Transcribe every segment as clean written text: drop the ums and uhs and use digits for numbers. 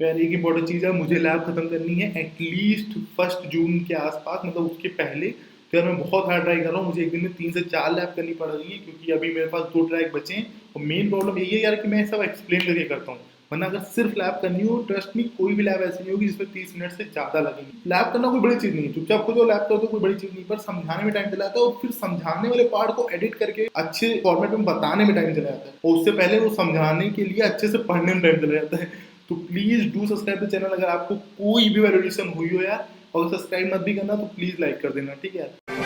तो यार एक इंपॉर्टेंट चीज़ है, मुझे लैब खत्म करनी है एटलीस्ट 1 जून के आसपास, मतलब उसके पहले। तो यार मैं बहुत हार्ड ट्राई कर रहा हूँ, मुझे एक दिन में 3 से 4 लैब करनी पड़ रही है, क्योंकि अभी मेरे पास 2 ट्रैक बचे हैं। और मेन प्रॉब्लम यही है यार कि मैं सब एक्सप्लेन करके करता हूँ, वरना अगर सिर्फ लैब करनी हो, ट्रस्ट मी कोई भी लैब ऐसी नहीं होगी जिसमें 30 मिनट से ज़्यादा लगेंगे। लैब करना कोई बड़ी चीज़ नहीं है, चुपचाप खुद लैब करो तो कोई बड़ी चीज़ नहीं, पर समझाने में टाइम चला जाता है, और फिर समझाने वाले पार्ट को एडिट करके अच्छे फॉर्मेट में बताने में टाइम चला जाता है, और उससे पहले वो समझाने के लिए अच्छे से पढ़ने में टाइम चला जाता है। तो please do subscribe the channel, अगर आपको कोई भी वैल्यूएशन हुई हो यार, और सब्सक्राइब मत भी करना तो प्लीज़ लाइक कर देना, ठीक है यार।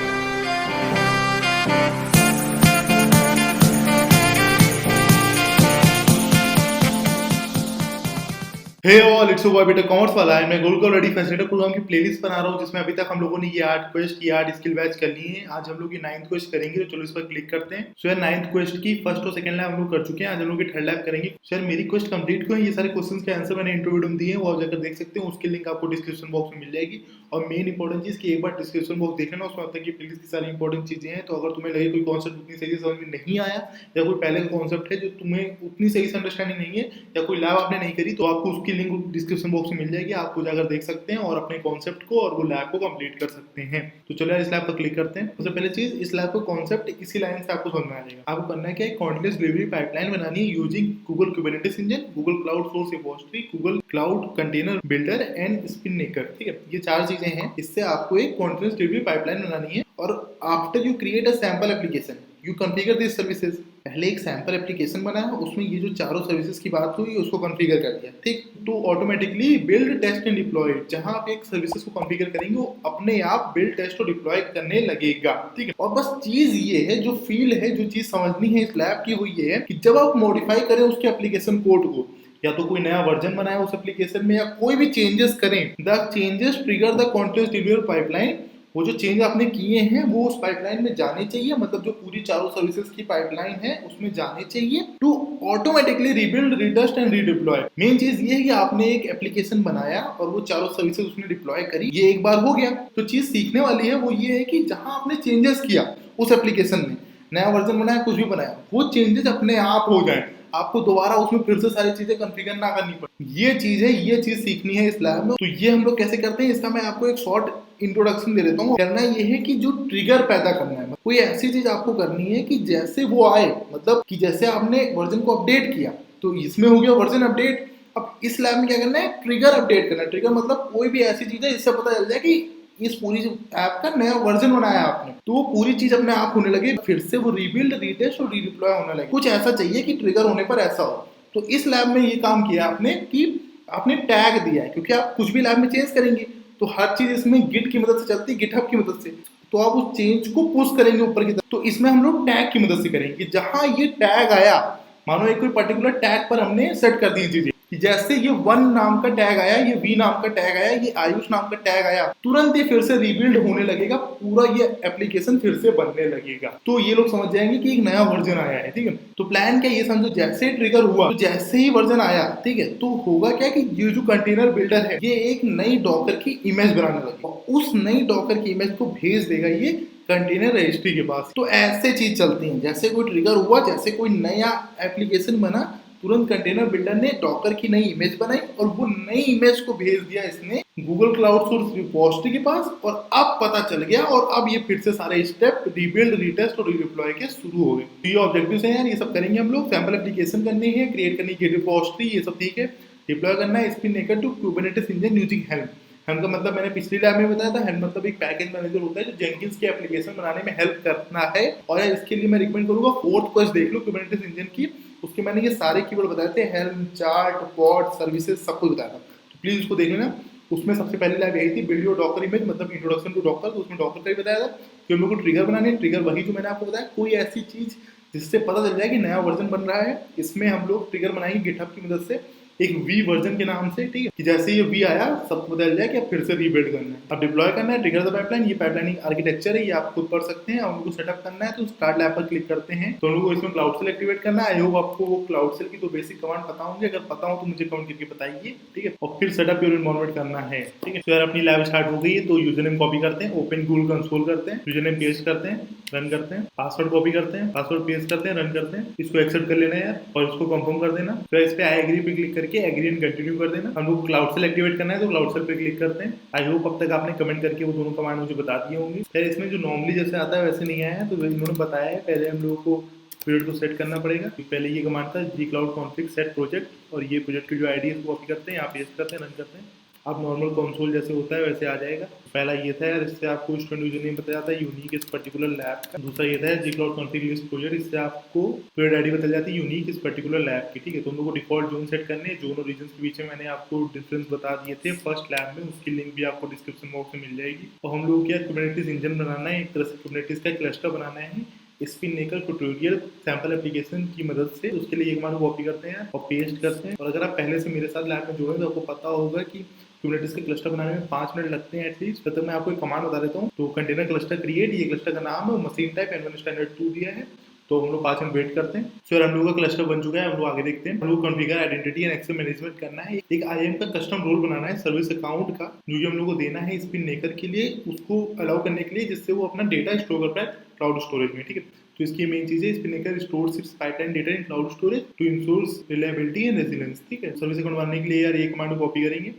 Hey all, it's boy BTech commerce वाला है। मैं गुरुकुल रेडी फैसिलिटेटर प्रोग्राम की प्लेलिस्ट बना रहा हूँ, जिसमें अभी तक हम लोगों ने ये 8 क्वेस्ट की 8 स्किल बैच कर ली है। आज हम लोग ये 9th क्वेस्ट करेंगे, तो चलो इस पर क्लिक करते हैं। सो यार 9th क्वेस्ट की फर्स्ट और सेकंड लैब हम लोग कर चुके हैं, आज हम लोग की थर्ड लैब करेंगे। सो यार मेरी क्वेस्ट कंप्लीट क्यों है, ये सारे क्वेश्चंस के आंसर मैंने इंट्रो वीडियो में दिए हैं, वो आप जाकर देख सकते हैं, उसकी लिंक आपको डिस्क्रिप्शन बॉक्स में मिल जाएगी। और मेन इंपॉर्टेंट चीज की एक बार डिस्क्रिप्शन बॉक्स देख लेना, उसमें अब तक की प्लेलिस्ट की सारी इंपॉर्टेंट चीजें हैं। तो अगर तुम्हें लगे कोई कॉन्सेप्ट उतनी सही से समझ में नहीं आया, या कोई पहले का कॉन्सेप्ट है जो तुम्हें उतनी सही से अंडरस्टैंडिंग नहीं है, या कोई लैब आपने नहीं करी, तो आपको उसकी लिंक डिस्क्रिप्शन बॉक्स में मिल जाएगी, आपको जाकर देख सकते हैं और अपने कॉन्सेप्ट को और वो लैब को कंप्लीट कर सकते हैं। तो चलो यार इस लैब पर क्लिक करते हैं। सबसे पहले चीज, इस लैब का कॉन्सेप्ट इसी लाइन से आपको समझ में आ जाएगा। आपको करना है क्या, एक कॉन्टिन्यूअस डिलीवरी पाइपलाइन बनानी है using Google Kubernetes engine, Google cloud source repository, Google cloud container builder and Spinnaker. ठीक है, ये 4 चीजें हैं। इससे आपको एक कॉन्टिन्यूअस डिलीवरी पाइपलाइन बनानी है, और after you create a sample application you configure this services. पहले एक सैंपल एप्लीकेशन बनाया, उसमें ये जो चारों सर्विसेज की बात हुई उसको कॉन्फ़िगर कर दिया, ठीक। तो automatically build test and deploy, जहां आप एक सर्विसेज को कॉन्फ़िगर करेंगे वो अपने आप बिल्ड टेस्ट और डिप्लॉय करने लगेगा, ठीक है। और बस चीज ये है, जो फील है, जो चीज समझनी है इस लैब की, वो ये है कि जब आप मॉडिफाई करें उसके एप्लीकेशन कोड को, या तो कोई नया वर्जन बनाए उस एप्लीकेशन में, या कोई भी चेंजेस करें, the changes trigger the continuous delivery pipeline. वो जो चेंज आपने किए हैं वो उस पाइपलाइन में जाने चाहिए, मतलब जो पूरी चारों सर्विसेज की पाइपलाइन है उसमें जाने चाहिए, to automatically rebuild, retest and redeploy. Main चीज ये है कि आपने एक एप्लीकेशन बनाया और वो चारों सर्विसेज उसने डिप्लॉय करी, ये एक बार हो गया। तो चीज सीखने वाली है वो ये है कि जहां आपने चेंजेस किया उस एप्लीकेशन में, नया वर्जन बनाया, कुछ भी बनाया, वो चेंजेस अपने आप हो जाए, आपको दोबारा उसमें फिर से सारी चीजें कॉन्फ़िगर ना करनी पड़े। ये चीज है, ये चीज सीखनी है इस लैब में। तो ये हम लोग कैसे करते हैं, इसका मैं आपको एक शॉर्ट इंट्रोडक्शन दे देता हूँ। करना ये है कि जो ट्रिगर पैदा करना है, कोई ऐसी चीज आपको करनी है कि जैसे वो आए, मतलब कि जैसे आपने वर्जन को अपडेट किया, तो इसमें हो गया वर्जन अपडेट। अब इस लैब में क्या करना है, ट्रिगर अपडेट करना है। ट्रिगर मतलब कोई भी ऐसी चीज है जिससे पता चल जाए कि इस पूरी ऐप का नया वर्जन बनाया आपने, तो वो पूरी चीज अपने आप होने लगे, फिर से वो रीबिल्ड, रीटेस्ट और रीडिप्लॉय होने लगे। कुछ ऐसा चाहिए कि ट्रिगर होने पर ऐसा हो। तो इस लैब में ये काम किया आपने कि आपने टैग दिया है, क्योंकि आप कुछ भी लैब में चेंज करेंगे तो हर चीज इसमें गिट की मदद से चलती है, गिटहब की मदद से। तो आप उस चेंज को पुश करेंगे ऊपर की तरफ, तो इसमें हम लोग टैग की मदद से करेंगे। जहां ये टैग आया, मानो एक कोई पर्टिकुलर टैग पर हमने सेट कर दी चीजें, जैसे ये 1 नाम का टैग आया, ये V नाम का टैग आया, ये आयुष नाम का टैग आया, तुरंत ये फिर से रीबिल्ड होने लगेगा, पूरा ये एप्लीकेशन फिर से बनने लगेगा। तो ये लोग समझ जाएंगे कि एक नया वर्जन आया है, ठीक है। तो प्लान क्या, ये समझो जैसे ट्रिगर हुआ, तो जैसे ही वर्जन आया, ठीक है, तो होगा क्या कि ये जो कंटेनर बिल्डर है, ये एक नई डॉकर की इमेज बनाने लगेगा, उस नई डॉकर की इमेज को भेज देगा ये कंटेनर रजिस्ट्री के पास। तो ऐसे चीज चलती है, जैसे कोई ट्रिगर हुआ, जैसे कोई नया एप्लीकेशन बना, तुरंत कंटेनर बिल्डर ने डॉकर की नई इमेज बनाई और वो नई इमेज को भेज दिया इसने गूगल क्लाउड सोर्स रिपोजिटरी के पास, और अब पता चल गया, और अब ये फिर से सारे स्टेप रीबिल्ड, रीटेस्ट और रीडिप्लॉय के शुरू हो गए। तो ये ऑब्जेक्टिव्स हैं यार, ये सब करेंगे हम लोग। सैंपल एप्लीकेशन करनी है, क्रिएट करनी है रिपोजिटरी, ये सब ठीक है। डिप्लॉय करना है Spinnaker to Kubernetes engine using Helm. Helm का मतलब मैंने पिछली लैब में बताया था, हेल्म मतलब एक पैकेज मैनेजर होता है जो जेंकिंस की एप्लीकेशन बनाने में हेल्प करना है। और इसके लिए मैं रिकमेंड करूंगा 4th क्वेस्ट देख लो कुबरनेटिस इंजन की, उसके मैंने ये सारे कीवर्ड बताए थे, हेल्म, चार्ट, पॉड, सर्विसेज, सब कुछ बताया था, तो प्लीज उसको देख लेना। उसमें सबसे पहली लैब यही थी, बिल्ड योर डॉकर इमेज, मतलब इंट्रोडक्शन टू डॉकर। तो उसमें डॉकर का ही बताया था कि हम लोग को ट्रिगर बनाने हैं। ट्रिगर वही जो मैंने आपको बताया, कोई ऐसी चीज जिससे पता चल जाए कि नया वर्जन बन रहा है। इसमें हम लोग ट्रिगर बनाएंगे गिटहब की मदद से, एक V वर्जन के नाम से, ठीक है, कि जैसे ये V आया सबको बदल जाए कि अब फिर से रीबिल्ड करना है, अब डिप्लॉय करना है। ट्रिगर द पाइपलाइन, ये पाइपलाइनिंग आर्किटेक्चर है, ये आप खुद पढ़ सकते हैं। और उनको सेटअप करना है तो स्टार्ट लैब पर क्लिक करते हैं, तो उनको इसमें क्लाउड सेल एक्टिवेट करना है। आई होप आपको वो क्लाउड सेल की तो बेसिक कमांड पता होंगे, अगर पता हो तो मुझे कमेंट करके बताइए, ठीक है। और फिर सेटअप योर एनवायरनमेंट करना है, ठीक है। तो यार अपनी लैब स्टार्ट हो गई है, तो यूजर नेम कॉपी करते हैं, ओपन गूगल कंसोल करते हैं, यूजर नेम पेस्ट करते हैं, रन करते हैं, पासवर्ड कॉपी करते हैं, पासवर्ड पेस्ट करते हैं, रन करते हैं। इसको एक्सेप्ट कर लेना है यार, और इसको कंफर्म कर देना। फिर इस पे आई एग्री पे क्लिक करके एग्री एंड कंटिन्यू कर देना। हम लोग क्लाउड सेल एक्टिवेट करना है तो क्लाउड सेल पे क्लिक करते हैं। आई होप अब तक आपने कमेंट करके वो दोनों कमांड मुझे बता दिए होंगे। खैर इसमें जो नॉर्मली जैसे आता है वैसे नहीं आया है, तो इन्होंने बताया है पहले हम लोगों को पीरियड को सेट करना पड़ेगा। पहले ये कमांड था जी क्लाउड कॉन्फिग सेट प्रोजेक्ट, और ये प्रोजेक्ट की जो आईडी है उसको कॉपी करते हैं, यहाँ पेस्ट करते हैं, रन करते हैं। अब नॉर्मल कंसोल जैसे होता है वैसे आ जाएगा। पहला ये था यार, इससे आपको स्टूडेंट यूजर नेम बताया जाता है यूनिक इस पर्टिकुलर लैब का। दूसरा ये था जी क्लाउड कॉन्फिग लिस्ट प्रोजेक्ट, इससे आपको पीरियड आईडी बताई जाती है यूनिक इस पर्टिकुलर लैब की। ठीक है, तो हम लोग को डिफॉल्ट जोन सेट करने हैं। जोन और रीजन के बीच में मैंने आपको डिफरेंस बता दिए थे फर्स्ट लैब में, उसकी लिंक भी आपको डिस्क्रिप्शन बॉक्स में मिल जाएगी। और हम लोग क्या कुबरनेटिस इंजन बनाना है, एक तरह से कुबरनेटिस का क्लस्टर बनाना है स्पिननेकर ट्यूटोरियल सैंपल एप्लीकेशन की मदद से। उसके लिए एक कमांड को कॉपी करते हैं और पेस्ट करते हैं। और अगर आप पहले से मेरे साथ लैब में जुड़े तो आपको पता होगा कि कुबरनेटिस के क्लस्टर बनाने में 5 मिनट लगते हैं एटलीस्ट। तो मैं आपको एक कमांड बता देता हूँ। तो कंटेनर क्लस्टर क्रिएट, ये क्लस्टर का नाम है, मशीन टाइप N1 स्टैंडर्ड 2 दिया है। तो हम लोग 5 मिनट वेट करते हैं। सो हम लोग का क्लस्टर बन चुका है, हम लोग आगे देखते हैं। हम लोग configure identity and access management करना है। एक आईएम का कस्टम रोल बनाना है सर्विस अकाउंट का, जो कि हम लोग को देना है स्पिननेकर के लिए, उसको अलाउ करने के लिए, जिससे वो अपना डेटा स्टोर कर पाए क्लाउड स्टोरेज में। ठीक है, तो इसकी मेन चीज है Spinnaker stores its pipeline data in cloud storage to ensure reliability and resilience. ठीक है, सर्विस अकाउंट बनाने के लिए यार ये कमांड को कॉपी करेंगे,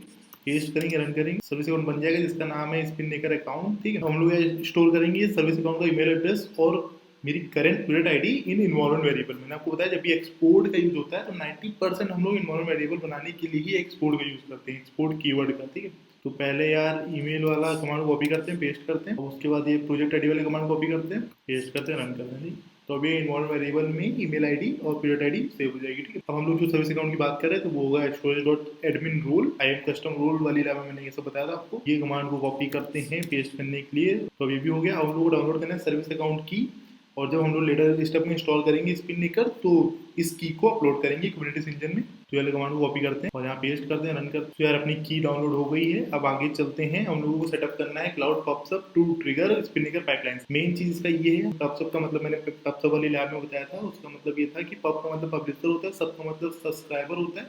पेस्ट करेंगे, रन करेंगे, सर्विस अकाउंट बन जाएगा जिसका नाम है स्पिननेकर अकाउंट। ठीक है, हम लोग स्टोर करेंगे सर्विस अकाउंट का ईमेल एड्रेस और मेरी current period ID in environment variable. मैंने आपको बताया जब भी एक्सपोर्ट का यूज होता है तो 90% हम लोग इन्वायरमेंट वेरिएबल बनाने के लिए ही एक्सपोर्ट का यूज करते हैं, एक्सपोर्ट कीवर्ड का। ठीक है, तो पहले यार ईमेल वाला कमांड कॉपी करते हैं, पेस्ट करते हैं, और उसके बाद ये प्रोजेक्ट आईडी वाले कमांड कॉपी करते हैं, पेस्ट करते हैं, रन करते हैं। तो अभी इन्वॉल्व वेरिएबल में ईमेल आईडी और पीरियड आईडी सेव हो जाएगी। ठीक है, अब हम लोग जो सर्विस अकाउंट की बात कर रहे हैं तो वो होगा storage.admin role. IAM custom role वाली लैब में मैंने ये सब बताया था आपको। ये कमांड को कॉपी करते हैं पेस्ट करने के लिए। तो अभी भी हो गया। हम लोग को डाउनलोड करना है सर्विस अकाउंट की, और जब हम लोग लेटर स्टेप में इंस्टॉल करेंगे स्पिननेकर तो इस की को अपलोड करेंगे कुबरनेटिस इंजन में। तो ये कमांड को कॉपी करते हैं और यहाँ पेस्ट करते हैं, रन करते हैं। तो यार अपनी की डाउनलोड हो गई है। अब आगे चलते हैं। हम लोगों को सेटअप करना है cloud pubsub to trigger Spinnaker pipelines. Main चीज इसका ये है, पब्सब का मतलब मैंने पब्सब वाली लैब में बताया था, उसका मतलब ये था कि पब का मतलब पब्लिशर होता है, सब का मतलब सब्सक्राइबर होता है।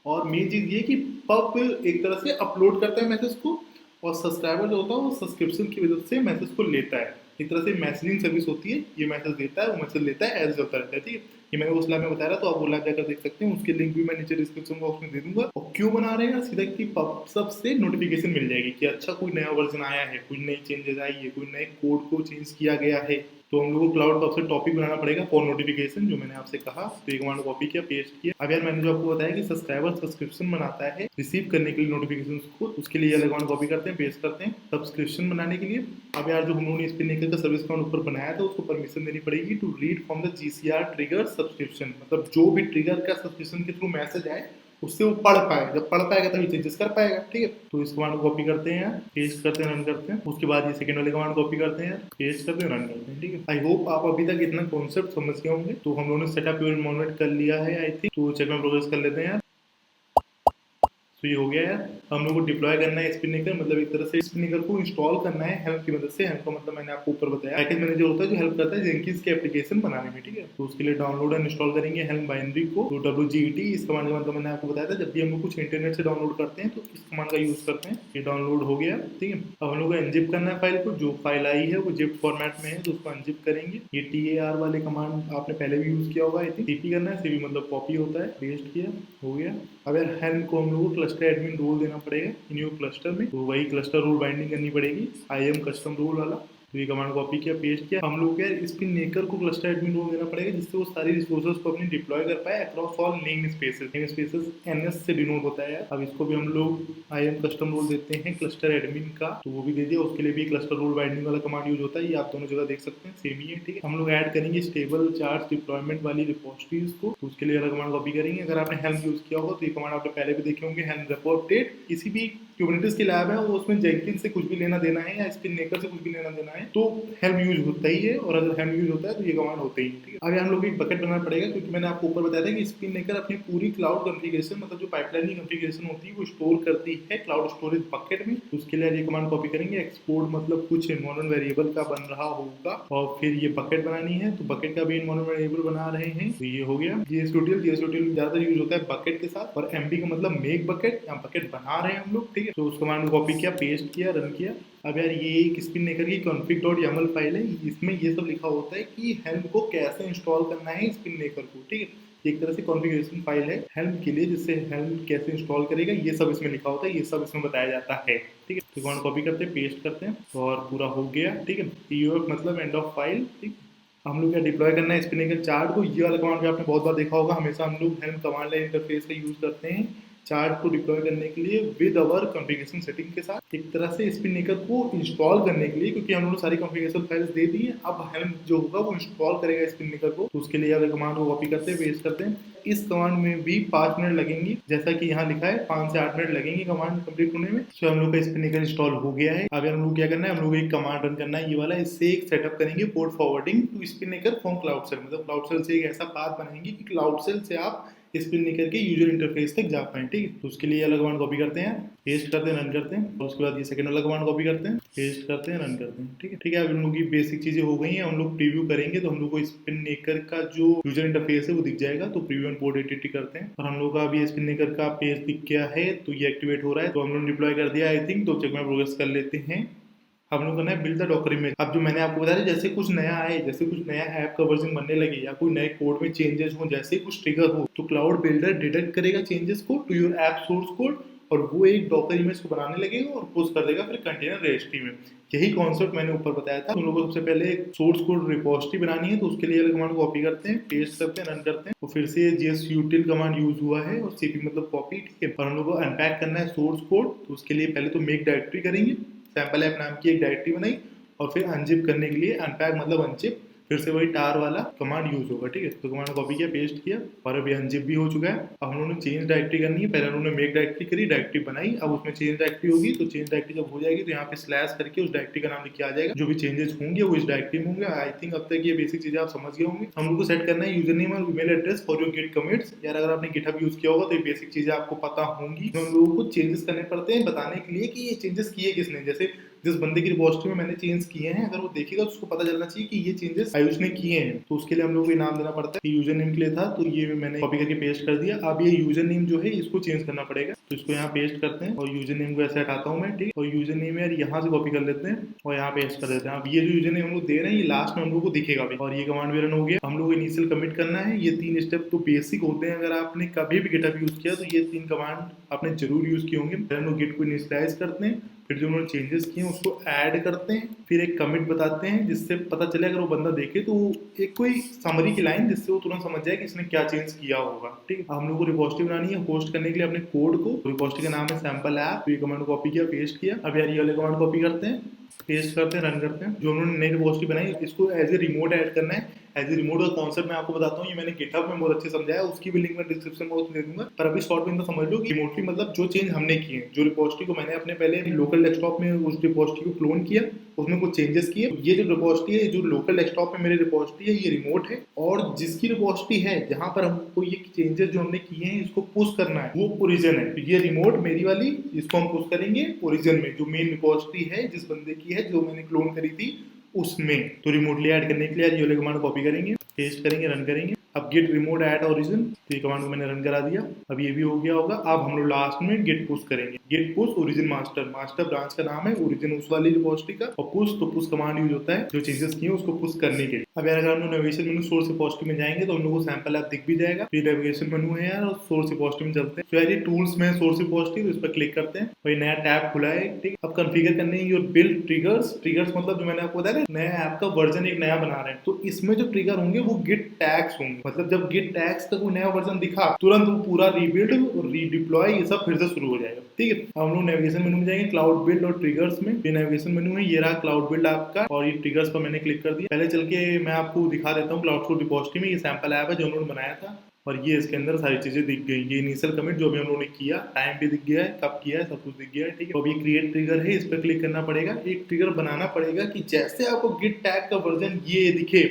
और मेन चीज ये कि पब एक तरह से अपलोड करता है मैसेज को, और सब्सक्राइबर जो होता है वो सब्सक्रिप्शन की वजह से मैसेज को लेता है। एक तरह से मैसेजिंग सर्विस होती है, ये मैसेज देता है, वो मैसेज लेता है, एज होता रहता है। ठीक है, ये मैंने उस लैब में बताया, तो आप वो लैब जाकर देख सकते हैं, उसकी लिंक भी मैं नीचे डिस्क्रिप्शन बॉक्स में दे दूंगा। और क्यों बना रहे हैं, सीधा कि पब्सब से नोटिफिकेशन मिल जाएगी कि अच्छा कोई नया वर्जन आया है, कोई नई चेंजेस आई है, कोई नए कोड को चेंज किया गया है। तो हम लोग को क्लाउड पब से टॉपिक बनाना पड़ेगा फॉर नोटिफिकेशन, जो मैंने आपसे कहा। तो एक कमांड कॉपी किया, पेस्ट किया। अब यार मैंने जो आपको बताया कि सब्सक्राइबर सब्सक्रिप्शन बनाता है रिसीव करने के लिए नोटिफिकेशन को, उसके लिए अलग कमांड कॉपी करते हैं, पेस्ट करते हैं सब्सक्रिप्शन बनाने के लिए। अब यार जो हम लोगों ने स्पिननेकर का सर्विस अकाउंट ऊपर बनाया था उसको परमिशन देनी पड़ेगी to read from the GCR trigger subscription. मतलब जो भी ट्रिगर का सब्सक्रिप्शन के थ्रू मैसेज आए उससे वो पढ़ पाए, जब पढ़ पाएगा तभी चेंजेस कर पाएगा। ठीक है, तो इस कमांड को कॉपी करते हैं, पेस्ट करते हैं, रन करते हैं। उसके बाद ये सेकंड वाले कमांड कॉपी करते हैं, पेस्ट करते हैं, रन करते हैं। ठीक है, आई होप आप अभी तक इतना कॉन्सेप्ट समझ गए होंगे। तो हम लोगों ने सेटअप योर एनवायरनमेंट कर लिया है आई थिंक। तो चेक में प्रोग्रेस कर लेते हैं यार। तो ये हो गया है। हम लोग को डिप्लॉय करना है स्पिननेकर, मतलब एक तरह से स्पिननेकर को इंस्टॉल करना है हेल्प की मदद से। हेल्प का मतलब मैंने आपको ऊपर बताया, पैकेज मैनेजर होता है जो हेल्प करता है जेंकिंस के एप्लीकेशन बनाने में। ठीक है, तो उसके लिए डाउनलोड एंड इंस्टॉल करेंगे हेल्प बाइनरी को। तो WGET इस कमांड का मतलब मैंने आपको बताया था, जब भी हम लोग कुछ इंटरनेट से डाउनलोड करते हैं तो इस कमांड का यूज करते हैं। ये डाउनलोड हो गया। ठीक है, अब हम लोग को अनजिप करना है फाइल को। जो फाइल आई है वो जिप फॉर्मेट में है तो उसको अनजिप करेंगे। ये TAR वाले कमांड आपने पहले भी यूज किया होगा आई थिंक। CP करना है, CP मतलब कॉपी होता है, पेस्ट किया, हो गया। अब यार हेल्प को हम लोग को क्लस्टर एडमिन रोल देना पड़ेगा इन योर क्लस्टर में, तो वही क्लस्टर रूल बाइंडिंग करनी पड़ेगी IAM कस्टम रूल वाला। तो ये कमांड कॉपी किया, पेस्ट किया। हम लोग यार स्पिननेकर को क्लस्टर एडमिन रोल देना पड़ेगा जिससे वो सारी रिसोर्सेज को अपनी डिप्लॉय कर पाए across all name spaces. Name spaces NS से डिनोट होता है यार। अब इसको भी हम लोग IAM कस्टम रोल देते हैं क्लस्टर एडमिन का, तो वो भी दे दिया। उसके लिए भी क्लस्टर रोल बाइंडिंग वाला कमांड यूज होता है, ये आप दोनों जगह देख सकते हैं, सेम ही है। ठीक है, हम लोग ऐड करेंगे स्टेबल चार्ज डिप्लॉयमेंट वाली रिपोजिटरीज को, तो उसके लिए अलग कमांड कॉपी करेंगे। अगर आपने हेल्प यूज किया होगा तो ये कमांड आपने पहले भी देखे होंगे, हेल्प रिपोर्टेड। किसी भी कुबरनेटिस की लैब है वो उसमें जेंकिंस से कुछ भी लेना देना है या स्पिननेकर से कुछ भी लेना देना है तो हेल्प यूज होता ही है, और अगर हेल्प यूज होता है तो ये कमांड होता ही है। ठीक है, अब हम लोग एक बकेट बनाना पड़ेगा, क्योंकि मैंने आपको ऊपर बताया था कि स्पिननेकर अपनी पूरी क्लाउड कॉन्फ़िगरेशन, मतलब जो पाइपलाइन की कॉन्फ़िगरेशन होती है वो स्टोर करती है क्लाउड स्टोरेज बकेट में। तो उसके लिए ये कमांड कॉपी करेंगे, एक्सपोर्ट मतलब कुछ एनवायरनमेंट वेरिएबल का बन रहा होगा, और फिर ये बकेट बनानी है। तो बकेट का भी एनवायरनमेंट वेरिएबल बना रहे हैं, तो ये हो गया। GSUtil ज्यादा यूज होता है बकेट के साथ, और MB का मतलब मेक बकेट, यहाँ बकेट बना रहे हैं हम लोग। ठीक है, तो उस कमांड को कॉपी किया, पेस्ट किया, रन किया। अब यार ये एक स्पिननेकर की config.yaml फाइल है, इसमें ये सब लिखा होता है कि हेल्प को कैसे इंस्टॉल करना है स्पिननेकर को। ठीक है, एक तरह से कॉन्फ़िगरेशन फाइल है हेल्म के लिए, जिससे हेल्म कैसे इंस्टॉल करेगा ये सब इसमें लिखा होता है, ये सब इसमें बताया जाता है। ठीक है, तो कमांड कॉपी करते हैं, पेस्ट करते हैं और पूरा हो गया। ठीक है, EOF मतलब एंड ऑफ फाइल। ठीक, हम लोग क्या डिप्लॉय करना है स्पिनिकल चार्ट को। ये वाला कमांड भी आपने बहुत बार देखा होगा, हमेशा हम लोग हेल्म कमांड लाइन इंटरफेस का यूज करते हैं चार्ट को डिप्लॉय करने के लिए विद अवर कॉन्फ़िगरेशन सेटिंग के साथ, एक तरह से स्पिनिकर को इंस्टॉल करने के लिए, क्योंकि हम लोगों ने सारी कॉन्फ़िगरेशन फाइल्स दे दी है। अब हेल्म जो होगा वो इंस्टॉल करेगा स्पिनिकर को, तो उसके लिए अगर कमांड को कॉपी करते हैं, पेस्ट करते हैं। इस कमांड में भी 5 मिनट लगेंगे, जैसा कि यहाँ लिखा है 5 से 8 मिनट लगेंगे कमांड कंप्लीट होने में। तो हम लोग का स्पिनिकर इंस्टॉल हो गया है। अब हम लोग क्या करना है, हम लोग एक कमांड रन करना है, ये वाला। इससे एक सेटअप करेंगे port forwarding to Spinnaker from cloud shell, मतलब क्लाउड सेल से एक ऐसा पाथ बनाएंगे कि क्लाउड सेल से आप स्पिनिकर के यूजर इंटरफेस तक जा पाए। ठीक है, तो उसके लिए अलग कमांड कॉपी करते हैं, पेस्ट करते हैं, रन करते हैं। और उसके बाद ये सेकंड वाला कमांड कॉपी करते हैं, पेस्ट करते हैं, रन करते हैं। ठीक है, ठीक है, अब हम लोग की बेसिक चीजें हो गई हैं। हम लोग प्रीव्यू करेंगे तो हम लोग को स्पिनिकर का जो यूजर इंटरफेस है वो दिख जाएगा। तो प्रीव्यू एंड पोर्ट एडिट करते हैं और हम लोग का अभी स्पिनिकर का पेज दिख गया है, तो ये एक्टिवेट हो रहा है। तो हम लोग डिप्लॉय कर दिया आई थिंक। तो चेक में प्रोग्रेस कर लेते हैं। हम लोग करना है बिल्ड द डॉकर इमेज। अब जो मैंने आपको बताया, जैसे कुछ नया आए, जैसे कुछ नया ऐप का वर्जन बनने लगे या कोई नए कोड में चेंजेस हो, जैसे कुछ ट्रिगर हो, तो क्लाउड बिल्डर डिटेक्ट करेगा चेंजेस को to your app source code और वो एक डॉकर इमेज को बनाने लगेगा और पोस्ट कर देगा फिर कंटेनर रजिस्ट्री में। यही कॉन्सेप्ट मैंने ऊपर बताया था। उन लोगों को सबसे पहले एक सोर्स कोड रिपोजिटरी बनानी है, तो उसके लिए कमांड कॉपी करते हैं, पेस्ट करते हैं, रन करते हैं। तो फिर से gsutil कमांड यूज हुआ है और cp मतलब कॉपी। ठीक है, और हम लोग को अनपैक करना है सोर्स कोड। तो उसके लिए पहले तो मेक डायरेक्टरी करेंगे, सैंपल ऐप नाम की एक डायरेक्टरी बनाई और फिर अनजिप करने के लिए अनपैक मतलब अनजिप, फिर से वही टार वाला कमांड यूज होगा। ठीक है, तो कमांड कॉपी किया, पेस्ट किया और अभी अनजिप भी हो चुका है। अब हम लोगों ने चेंज डायरेक्टरी करनी है। पहले उन्होंने मेक डायरेक्टरी करी, डायरेक्टरी बनाई, अब उसमें चेंज डायरेक्टरी होगी। तो चेंज डायरेक्टरी जब हो जाएगी तो यहाँ पे स्लैश करके उस डायरेक्टरी का नाम लिख के आ जाएगा। जो भी चेंजेस होंगे वो इस डायरेक्टरी में होंगे। आई थिंक अब तक ये बेसिक चीजें आप समझ गए होंगे। हम लोग को सेट करना है यूजर नेम और email address for your git commits. यार अगर आपने गिटहब यूज किया होगा तो ये बेसिक चीजें आपको पता होंगी। हम लोगों को चेंजेस करने पड़ते हैं बताने के लिए कि ये चेंजेस किए किसने। जैसे जिस बंदे की रिपोजिटरी में मैंने चेंज किए हैं, अगर वो देखेगा तो उसको पता चलना चाहिए कि ये चेंजेस आयुष ने किए हैं। तो उसके लिए हम लोग को नाम देना पड़ता है। यूजर नेम के लिए था तो ये मैंने कॉपी करके पेस्ट कर दिया। अब ये यूजर नेम जो है इसको चेंज करना पड़ेगा, तो इसको यहाँ पेस्ट करते हैं और यूजर नेम को ऐसे हटाता हूँ मैं। ठीक, और यूजर नेम यार यहाँ से कॉपी कर लेते हैं और यहाँ पेस्ट कर देते हैं। अब ये जो यूजर नेम हम लोग दे रहे हैं ये लास्ट में हम लोग को दिखेगा भी। और ये कमांड भी रन हो गया। हम लोग इनिशियल कमिट करना है। ये 3 स्टेप तो बेसिक होते हैं, अगर आपने कभी भी गिटहब यूज किया तो ये 3 कमांड आपने जरूर यूज किए होंगे। पहले हम लोग गिट को इनिशियलाइज करते हैं, फिर जो उन्होंने चेंजेस किए हैं उसको ऐड करते हैं, फिर एक कमिट बताते हैं जिससे पता चले अगर वो बंदा देखे तो एक कोई समरी की लाइन जिससे वो तुरंत समझ जाए कि इसने क्या चेंज किया होगा। ठीक है, हम लोग को रिपोजिटरी बनानी है होस्ट करने के लिए अपने कोड को। रिपोजिटरी का नाम है सैंपल ऐप। तो ये कमांड कॉपी किया, पेस्ट किया। अब यार ये वाले कमांड कॉपी करते हैं, पेस्ट करते हैं, रन करते हैं। जो उन्होंने नई रिपोजिटरी बनाई इसको एज ए रिमोट ऐड करना है। एज ए रिमोट का कॉन्सेप्ट मैं आपको बताता हूँ, ये मैंने गिटहब में बहुत अच्छे समझाया, उसकी भी लिंक मैं डिस्क्रिप्शन में दे दूंगा। पर अभी शॉर्ट में तो समझ लो कि रिमोटली मतलब जो चेंज हमने किए, जो रिपोजिटरी को मैंने अपने पहले लोकल डेस्कटॉप में उस रिपोजिटरी को क्लोन किया, उसमें कुछ चेंजेस किए। ये जो रिपोजिटरी है, जो लोकल डेस्कटॉप में मेरी रिपोजिटरी है, ये रिमोट है। और जिसकी रिपोजिटरी है जहां पर हमको ये चेंजेस जो हमने किए हैं इसको पुश करना है, वो ओरिजिन है। तो ये रिमोट मेरी वाली, इसको हम पुश करेंगे ओरिजिन में, जो मेन रिपोजिटरी है जिस बंदे की है, जो मैंने क्लोन करी थी उसमें। तो रिमोटली ऐड करने के लिए ये वाले कमांड कॉपी करेंगे, पेस्ट करेंगे, रन करेंगे। अब गेट रिमोट ऐड ओरिजिन, तो ये कमांड को मैंने रन करा दिया। अब ये भी हो गया होगा। अब हम लोग लास्ट में गेट पुश करेंगे। Git push origin master, master branch का नाम है, ओरिजिन उस वाली रिपोजिटरी का। और पुश, तो पुश कमांड यूज होता है जो चेंजेस किए उसको पुश करने के लिए। अब यार अगर हम लोग नेविगेशन मेनू सोर्स रिपोजिटरी में जाएंगे तो हम लोग को सैंपल ऐप दिख भी जाएगा। ये नेविगेशन मेनू है यार, और सोर्स रिपोजिटरी में चलते हैं। तो यार ये टूल्स में सोर्स रिपोजिटरी, तो इस पर क्लिक करते हैं और ये नया टैब खुला है। ठीक, अब कॉन्फ़िगर करने योर बिल्ड ट्रिगर्स। ट्रिगर्स मतलब जो मैंने आपको बताया नया ऐप का वर्जन एक नया बना रहे हैं, तो इसमें जो ट्रिगर होंगे वो गिट टैग्स होंगे। मतलब जब गिट टैग्स का कोई नया वर्जन दिखा तुरंत वो पूरा रीबिल्ड और रीडिप्लॉय ये सब फिर से शुरू हो जाएगा। ठीक है, हम लोग नेविगेशन मेनू में जाएंगे, क्लाउड बिल्ड और ट्रिगर्स में। ये नेविगेशन मेनू है, ये रहा क्लाउड बिल्ड आपका, और ये ट्रिगर्स पर मैंने क्लिक कर दिया। पहले चल के मैं आपको दिखा देता हूँ क्लाउड कोड रिपोजिटरी में ये सैंपल ऐप है जो उन्होंने बनाया था, और ये इसके अंदर सारी चीजें दिख गई। ये इनिशियल कमिट जो भी हम लोगों ने किया, टाइम भी दिख गया है, कब किया है, सब कुछ दिख गया है। ठीक है, तो अभी क्रिएट ट्रिगर है, इस पर क्लिक करना पड़ेगा। एक ट्रिगर बनाना पड़ेगा कि जैसे आपको गिट टैग का वर्जन ये दिखे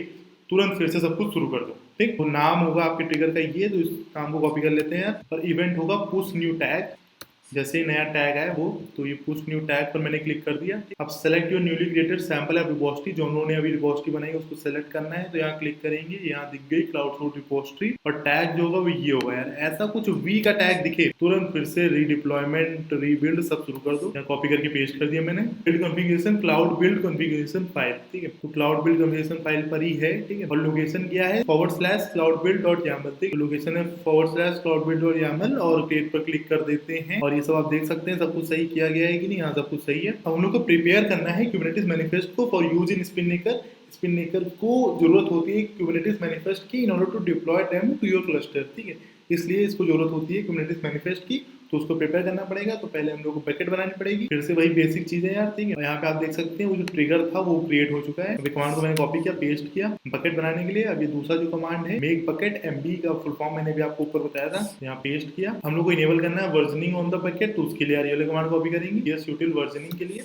तुरंत फिर से सब कुछ शुरू कर दो। ठीक, तो नाम होगा आपके ट्रिगर का ये, तो इस नाम को कॉपी कर लेते हैं और इवेंट होगा पुश न्यू टैग। जैसे ही नया टैग है वो, तो ये पुश न्यू टैग पर मैंने क्लिक कर दिया। अब select your newly created sample app repository, जो हम लोगों ने अभी रिपोजिटरी बनाई है उसको सेलेक्ट करना है। तो यहाँ क्लिक करेंगे, यहाँ दिख गई क्लाउड फ्रूट रिपोजिटरी, और टैग जो होगा वो ये होगा। यार ऐसा कुछ वी का टैग दिखे तुरंत फिर से रीडिप्लॉयमेंट रीबिल्ड सब शुरू कर दो। यहाँ कॉपी करके पेस्ट कर दिया मैंने। Build configuration cloud build configuration file, ठीक है, तो क्लाउड बिल्ड कॉन्फ़िगरेशन फाइल पर ही है, ठीक है। और लोकेशन क्या है, /cloudbuild.yaml, ठीक है, लोकेशन है /cloudbuild.yaml, और क्रिएट पर क्लिक कर देते हैं। और ये सब आप देख सकते हैं सब कुछ सही किया गया है कि नहीं, हाँ सब कुछ सही है। अब हम लोग को प्रिपेयर करना है कुबरनेटिस मैनिफेस्ट को for use in Spinnaker. Spinnaker को जरूरत होती है कुबरनेटिस मैनिफेस्ट की in order to deploy them to your cluster, ठीक है, इसलिए इसको जरूरत होती है कुबरनेटिस मैनिफेस्ट की, तो उसको प्रिपेयर करना पड़ेगा। तो पहले हम लोग को बकेट बनानी पड़ेगी, फिर से वही बेसिक चीजें यार, ठीक है। यहाँ पे आप देख सकते हैं वो जो ट्रिगर था वो क्रिएट हो चुका है। अभी कमांड को मैंने कॉपी किया, पेस्ट किया बकेट बनाने के लिए। अभी दूसरा जो कमांड है मेक बकेट एमबी का फुल फॉर्म मैंने भी आपको ऊपर बताया था, यहाँ पेस्ट किया। हम लोग को इनेबल करना है वर्जनिंग ऑन द बकेट, तो उसके लिए यार ये कमांड कॉपी करेंगे, यस यूटिल वर्जनिंग के लिए,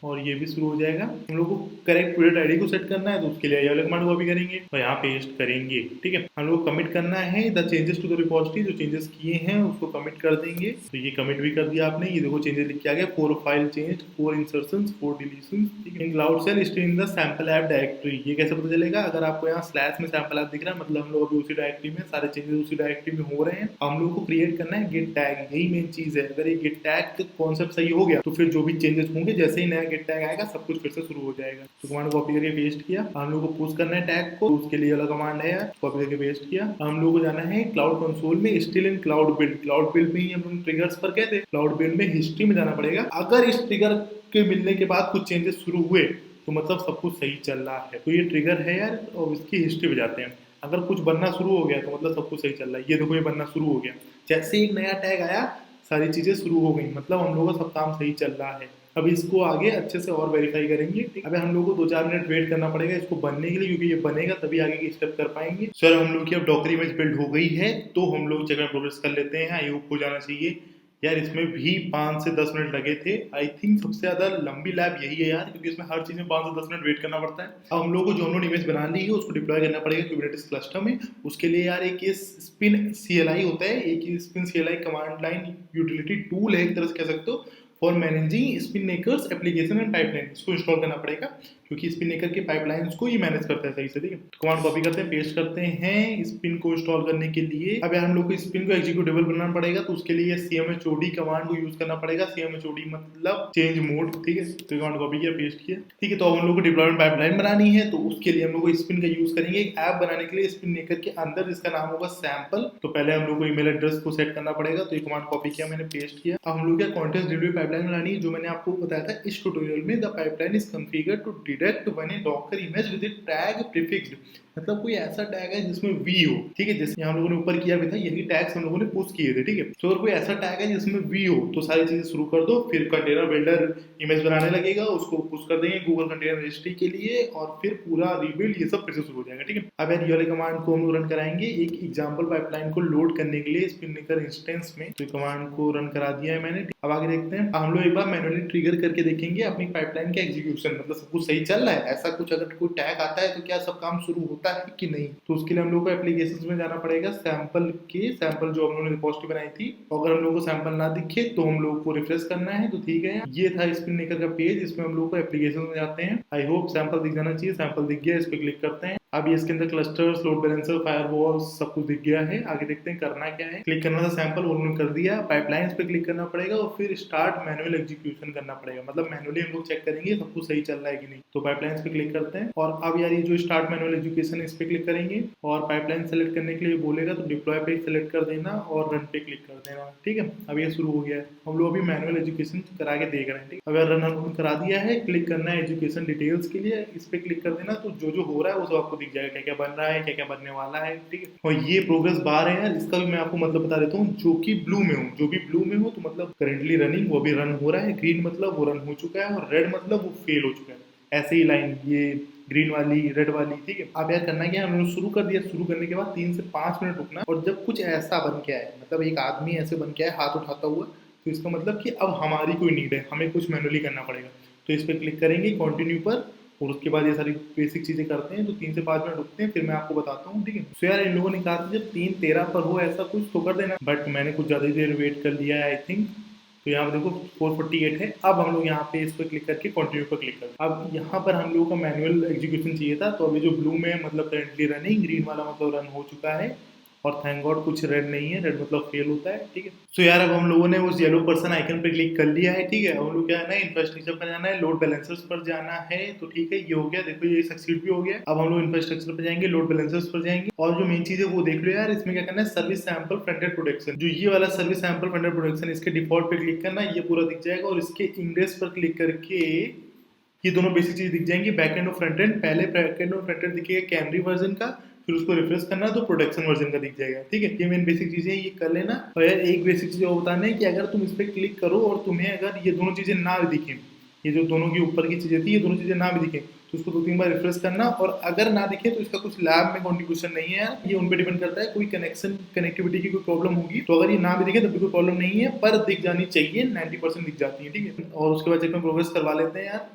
और ये भी शुरू हो जाएगा। हम लोग को करेक्ट प्रोजेक्ट आईडी को सेट करना है, तो उसके लिए ये वाला कमांड कॉपी करेंगे और यहाँ पेस्ट करेंगे, ठीक है। हम लोग को कमिट करना है the changes to the repository, जो चेंजेस किए हैं उसको कमिट कर देंगे। तो ये कमिट भी कर दिया आपने, ये देखो चेंजेस लिख के आ गया, 4 फाइल चेंज, 4 इंसर्शंस, 4 डिलीशंस, ठीक है। Cloud shell stay in the sample app directory, ये कैसे पता चलेगा, अगर आपको यहाँ स्लैश में सैंपल ऐप दिख रहा है मतलब हम लोग अभी उसी डायरेक्टरी में, सारे चेंजेस उसी डायरेक्टरी में हो रहे हैं। हम लोग को क्रिएट करना है गेट टैग, यही मेन चीज है। अगर ये गेट टैग का कॉन्सेप्ट सही हो गया तो फिर जो भी चेंजेस होंगे, जैसे ही नया गेट टैग आएगा सब कुछ फिर से शुरू हो जाएगा। तो कमांड कॉपी करके पेस्ट किया। हम लोग को पुश करना है टैग को, उसके लिए वाला कमांड है यार, कॉपी करके पेस्ट किया। हम लोग को जाना है क्लाउड कंसोल में, still in cloud build, cloud build में ही हम लोग ट्रिगर्स पर गए थे, क्लाउड बिल्ड में हिस्ट्री में जाना पड़ेगा। अगर इस ट्रिगर के मिलने के बाद कुछ चेंजेस शुरू हुए तो मतलब सब कुछ सही चल रहा है। तो ये ट्रिगर है यार, और इसकी हिस्ट्री में जाते हैं। अगर कुछ बनना शुरू हो गया तो मतलब सब कुछ सही चल रहा है। ये देखो ये बनना शुरू हो गया, जैसे एक नया टैग आया सारी चीजें शुरू हो गई, मतलब हम लोगों का सब काम सही चल रहा है। अब इसको आगे अच्छे से और वेरीफाई करेंगे। अब हम लोग को 2-4 मिनट वेट करना पड़ेगा इसको बनने के लिए, क्योंकि ये बनेगा तभी आगे की स्टेप कर पाएंगे। सर हम लोग की अब डॉकर इमेज बिल्ड हो गई है, तो हम लोग चेक में प्रोग्रेस कर लेते हैं। आई होप हो जाना चाहिए यार, इसमें भी 5 से 10 मिनट लगे थे। आई थिंक सबसे ज्यादा लंबी लैब यही है यार, क्योंकि इसमें हर चीज में 5 से 10 मिनट वेट करना पड़ता है। अब हम लोग को जो हम लोग इमेज बना ली है उसको डिप्लॉय करना पड़ेगा कुबरनेटिस क्लस्टर में। उसके लिए यार एक ये स्पिन CLI होता है, एक spin CLI command line utility tool है एक तरह से कह सकते हो, for managing Spinnaker's application and pipeline. इसको इंस्टॉल करना पड़ेगा क्योंकि स्पिननेकर के पाइपलाइंस को ये मैनेज करता है सही से, ठीक है। तो कमांड कॉपी करते हैं, पेस्ट करते हैं स्पिन को इंस्टॉल करने के लिए। अब यार हम लोग को स्पिन को एग्जीक्यूटेबल बनाना पड़ेगा, तो उसके लिए CMHOD कमांड को यूज करना पड़ेगा। CMHOD मतलब चेंज मोड, ठीक है। तो कमांड कॉपी किया, पेस्ट किया, ठीक है। तो हम लोग को डिप्लॉयमेंट पाइपलाइन बनानी है, तो उसके लिए हम लोग को स्पिन का यूज करेंगे एक ऐप बनाने के लिए स्पिननेकर के अंदर, जिसका नाम होगा सैंपल। तो पहले हम लोग को ईमेल एड्रेस को सेट करना पड़ेगा, तो ये कमांड कॉपी किया मैंने, पेस्ट किया। अब हम लोग क्या कॉन्टेक्स्ट डिलीवरी पाइपलाइन बनानी है, जो मैंने आपको बताया था इस ट्यूटोरियल में। The pipeline is configured to detect when a Docker image with a tag prefixed, मतलब कोई ऐसा टैग है जिसमें V हो, ठीक है। जैसे हम लोगों ने ऊपर किया भी था, यही टैग्स हम लोगों ने पुश किए थे, ठीक है। तो अगर कोई ऐसा टैग है जिसमें V हो तो सारी चीजें शुरू कर दो। फिर कंटेनर बिल्डर इमेज बनाने लगेगा, उसको पुश कर देंगे गूगल कंटेनर रजिस्ट्री के लिए, और फिर पूरा रीबिल्ड ये सब फिर से शुरू हो जाएगा, ठीक है। अब यार ये वाले कमांड को हम लोग रन कराएंगे एक एग्जांपल पाइपलाइन को लोड करने के लिए स्पिननेकर इंस्टेंस में। तो कमांड को रन करा दिया है मैंने। अब आगे देखते हैं, हम लोग एक बार मैनुअली ट्रिगर करके देखेंगे अपनी पाइपलाइन का एग्जीक्यूशन, मतलब सब कुछ सही चल रहा है। ऐसा कुछ अगर कोई टैग आता है तो क्या सब काम शुरू होता है कि नहीं। तो उसके लिए हम लोग को एप्लीकेशंस में जाना पड़ेगा, सैंपल जो हम लोगों ने रिपोजिटरी बनाई थी। अगर हम लोग को सैंपल ना दिखे तो हम लोग को रिफ्रेश करना है, तो ठीक है। ये था स्पिननेकर का पेज, इसमें हम लोग को एप्लीकेशन में जाते हैं। आई होप सैंपल दिख जाना चाहिए, सैंपल दिख गया, इस पर क्लिक करते हैं। अब ये इसके अंदर क्लस्टर्स, लोड बैलेंसर, फायरवॉल सब कुछ दिख गया है। आगे देखते हैं करना क्या है। क्लिक करना था सैंपल, उन्होंने कर दिया। पाइपलाइंस पे क्लिक करना पड़ेगा और फिर स्टार्ट मैनुअल एग्जीक्यूशन करना पड़ेगा, मतलब मैनुअली हम लोग चेक करेंगे सब कुछ सही चल रहा है कि नहीं। तो पाइपलाइंस पे क्लिक करते हैं, और अब यार ये जो स्टार्ट मैनुअल एजुकेशन इस पे क्लिक करेंगे, और पाइपलाइन सेलेक्ट करने के लिए बोलेगा तो डिप्लॉय पे सेलेक्ट कर देना और रन पे क्लिक कर देना, ठीक है। अब ये शुरू हो गया है, हम लोग अभी मैनुअल एजुकेशन करा के देख रहे हैं, ठीक। अगर रन करा दिया है, क्लिक करना है एजुकेशन डिटेल्स के लिए, इस पे क्लिक कर देना। तो जो जो हो रहा है वो सब आपको दिख जाएगा, क्या क्या बन रहा है, क्या क्या बनने वाला है, ठीक है। और ये प्रोग्रेस बार है यार, इसका भी मैं आपको मतलब बता देता हूँ। जो कि ब्लू में हो, जो भी ब्लू में हो तो मतलब करेंटली रनिंग, वो भी रन हो रहा है। ग्रीन मतलब वो रन हो चुका है, और रेड मतलब वो फेल हो चुका है। ऐसे ही लाइन ये ग्रीन वाली, रेड वाली, ठीक है। अब यार करना क्या है, हमने शुरू कर दिया। शुरू करने के बाद 3 से 5 मिनट रुकना, और जब कुछ ऐसा बन के आए, मतलब एक आदमी ऐसे बन के आए हाथ उठाता हुआ, तो इसका मतलब कि अब हमारी कोई नीड है, हमें कुछ मैनुअली करना पड़ेगा। तो इस पर क्लिक करेंगे कंटिन्यू पर, और उसके बाद ये सारी बेसिक चीजें करते हैं। तो 3 से 5 मिनट रुकते हैं, फिर मैं आपको बताता हूँ, ठीक है। तो यार इन लोगों ने कहा था जब 3:13 पर हो ऐसा कुछ तो कर देना, बट मैंने कुछ ज्यादा ही देर वेट कर लिया है आई थिंक। तो यहाँ पे देखो 448 है। अब हम लोग यहाँ पे इस पर क्लिक करके कंटिन्यू पर क्लिक करते हैं। अब यहाँ पर हम लोगों को मैनुअल एग्जीक्यूशन चाहिए था, तो अभी जो ब्लू में मतलब करेंटली रनिंग, ग्रीन वाला मतलब रन हो चुका है, और थैंक गॉड कुछ रेड नहीं है, रेड मतलब फेल होता है, ठीक है। सो यार अब हम लोगों ने उस येलो पर्सन आइकन पे क्लिक कर लिया है, ठीक है। अब हम लोग क्या है ना, इंफ्रास्ट्रक्चर पर जाना है, लोड बैलेंसर्स पर जाना है, तो ठीक है ये हो गया, देखो ये सक्सीड भी हो गया। अब हम लोग इंफ्रास्ट्रक्चर पर जाएंगे, लोड बैलेंसर्स पर जाएंगे, और जो मेन चीज है वो देख लो यार, इसमें क्या करना है, service sample front end production, जो ये वाला service sample front end production, इसके डिफॉल्ट पे क्लिक करना, ये पूरा दिख जाएगा, और इसके इंग्रेस पर क्लिक करके ये दोनों बेसिक चीज दिख जाएंगी, बैक एंड और फ्रंट एंड। पहले बैक एंड और फ्रंट एंड दिखेगा कैमरी वर्जन का, फिर उसको रिफ्रेश करना तो प्रोडक्शन वर्जन का दिख जाएगा, ठीक है। ये मेन बेसिक चीजें ये कर लेना। और यार एक बेसिक चीज और बताना है कि अगर तुम इस पर क्लिक करो और तुम्हें अगर ये दोनों चीजें ना दिखें, ये जो दोनों की ऊपर की चीजें थी, ये दोनों चीजें ना भी दिखें, तो उसको 2-3 बार रिफ्रेश करना, और अगर ना दिखे तो इसका कुछ लैब में कॉन्ट्रीब्यूशन नहीं है, ये उन पे डिपेंड करता है, कोई कनेक्टिविटी की कोई प्रॉब्लम होगी, तो अगर ये ना भी दिखे तब भी कोई प्रॉब्लम नहीं है, पर दिख जानी चाहिए, 90% दिख जाती है, ठीक है। और उसके बाद चेक में प्रोग्रेस करवा लेते हैं यार।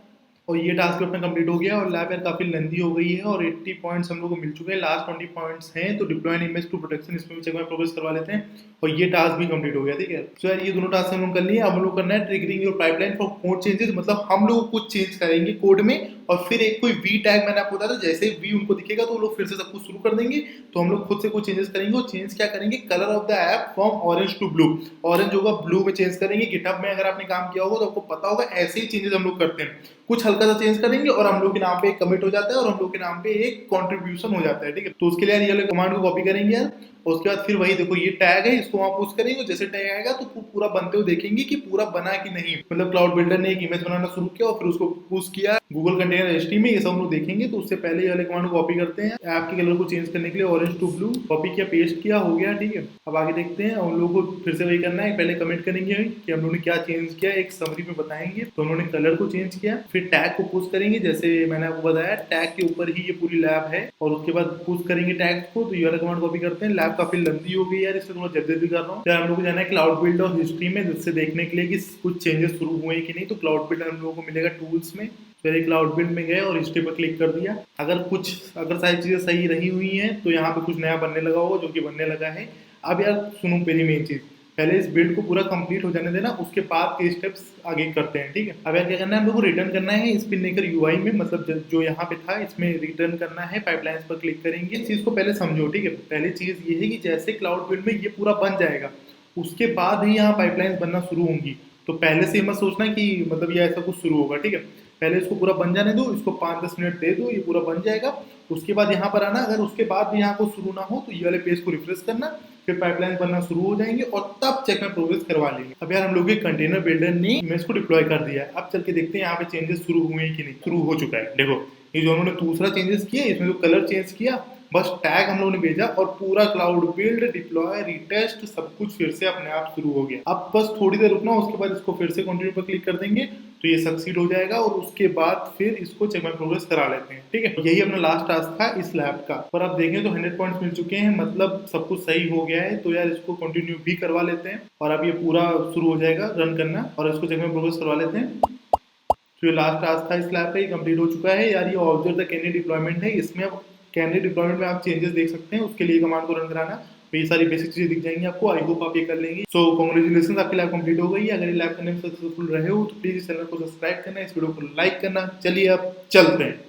और ये टास्क अपना कंप्लीट हो गया, और लैब यार काफी लेंथी हो गई है, और 80 पॉइंट्स हम लोग को मिल चुके हैं, लास्ट 20 पॉइंट्स हैं, तो deploy an image to protection इसमें भी चेक में प्रोग्रेस करवा लेते हैं, और ये टास्क भी कंप्लीट हो गया, ठीक है। सो यार ये दोनों टास्क हम लोग कर लिए। अब हम लोग करना है triggering your pipeline for code changes, मतलब हम लोग कुछ चेंज करेंगे कोड में, और फिर एक कोई वी टैग मैंने आपको बताया था, जैसे वी उनको दिखेगा तो वो लोग फिर से सब कुछ शुरू कर देंगे, तो हम लोग खुद से कुछ चेंजेस करेंगे। और चेंज क्या करेंगे, colour of the app from orange to blue, orange होगा ब्लू में चेंज करेंगे। गिटहब में अगर आपने काम किया होगा तो आपको पता होगा, ऐसे ही चेंजेस हम लोग करते हैं, कुछ हल्का सा चेंज करेंगे और हम लोग के नाम पे एक कमिट हो जाता है, और हम लोग के नाम पे एक कंट्रीब्यूशन हो जाता है, ठीक है। तो उसके लिए यार ये वाले कमांड को कॉपी करेंगे यार, और उसके बाद फिर वही देखो ये टैग है, इसको वहां पुश करेंगे, जैसे टैग आएगा तो पूरा बनते हुए देखेंगे कि पूरा बना कि नहीं, मतलब क्लाउड बिल्डर ने एक इमेज बनाना शुरू किया और फिर उसको पुश किया गूगल कंटेनर एचटी में, ये सब हम लोग देखेंगे। तो उससे पहले ये वाले कमांड को कॉपी करते हैं, ऐप के कलर को चेंज करने के लिए ऑरेंज टू ब्लू कॉपी किया, पेस्ट किया, हो गया, ठीक है। अब आगे देखते हैं, हम लोग को फिर से वही करना है, पहले कमेंट करेंगे कि हम लोग ने क्या चेंज किया, एक समरी में बताएंगे। तो उन्होंने कलर को चेंज किया, फिर टैग को पुश करेंगे, जैसे मैंने आपको बताया टैग के ऊपर ही ये पूरी लैब है, और उसके बाद पुश करेंगे टैग को। तो ये वाला कमांड कॉपी करते हैं, लैब काफी लंबी हो गई यार, इसलिए थोड़ा जल्दी कर रहा हूँ। हम लोग को जाना है क्लाउड बिल्ड और हिस्ट्री में, जिससे देखने के लिए कि कुछ चेंजेस शुरू हुए कि नहीं। तो क्लाउड बिल्ड हम लोगों को मिलेगा टूल्स में, फिर क्लाउड बिल्ड में गए और हिस्ट्री पर क्लिक कर दिया। अगर सारी चीजें सही रही हुई हैं तो यहाँ पे कुछ नया बनने लगा होगा, जो कि बनने लगा है। अब यार सुनो मेरी मेन चीज, पहले इस बिल्ड को पूरा कंप्लीट हो जाने देना, उसके बाद के स्टेप्स आगे करते हैं, ठीक है। अब यार क्या करना है, हम लोग को रिटर्न करना है स्पिन मेकर यूआई में, मतलब जो यहाँ पे था इसमें रिटर्न करना है। पाइपलाइंस पर क्लिक करेंगे, इस चीज को पहले समझो, ठीक है। पहली चीज ये है कि जैसे क्लाउड बिल्ड में ये पूरा बन जाएगा, उसके बाद ही यहाँ पाइपलाइंस बनना शुरू होंगी। तो पहले से मत सोचना कि मतलब ये ऐसा कुछ शुरू होगा, ठीक है। पहले इसको पूरा बन जाने दो, इसको 5-10 मिनट दे दो, ये पूरा बन जाएगा। उसके बाद यहाँ पर आना, अगर उसके बाद भी यहाँ को शुरू ना हो तो ये वाले पेज को रिफ्रेश करना, फिर पाइपलाइन बनना शुरू हो जाएंगे, और तब चेक में प्रोग्रेस करवा लेंगे। अब यार हम लोग के कंटेनर बिल्डर ने इमेज को डिप्लॉय कर दिया है, अब चल के देखते हैं यहाँ पे चेंजेस शुरू हुए कि नहीं। शुरू हो चुका है, देखो ये जो उन्होंने दूसरा चेंजेस किया, इसमें जो कलर चेंज किया, बस टैग हम लोगों ने भेजा और पूरा क्लाउड बिल्ड, डिप्लॉय, रीटेस्ट सब कुछ फिर से अपने आप शुरू हो गया। अब बस थोड़ी देर रुकना, उसके बाद इसको फिर से कंटिन्यू पर क्लिक कर देंगे तो ये सक्सीड हो जाएगा, और उसके बाद फिर इसको चेक में प्रोग्रेस करा लेते हैं, ठीक है। यही अपना लास्ट टास्क था इस लैब का। पर आप देखें तो 100 पॉइंट्स मिल चुके हैं, मतलब सब कुछ सही हो गया है। तो यार इसको कंटिन्यू भी करवा लेते हैं, और अब ये पूरा शुरू हो जाएगा रन करना, और इसको चेक में प्रोग्रेस करवा लेते हैं। तो ये लास्ट टास्क था इस लैब का, ये कंप्लीट हो चुका है यार। ये ऑब्जर्व द कैंडी डिप्लॉयमेंट है, इसमें अब कैंडी डिप्लॉयमेंट में आप चेंजेस देख सकते हैं, उसके लिए कमांड को रन कराना, तो ये सारी बेसिक चीजें दिख जाएंगी आपको। आई होप आप ये कर लेंगे। सो कांग्रेचुलेशन, आपकी लैब कंप्लीट हो गई है। अगर ये लैब करने में सक्सेसफुल रहे हो तो प्लीज इस चैनल को सब्सक्राइब करना, इस वीडियो को लाइक करना। चलिए अब चलते हैं।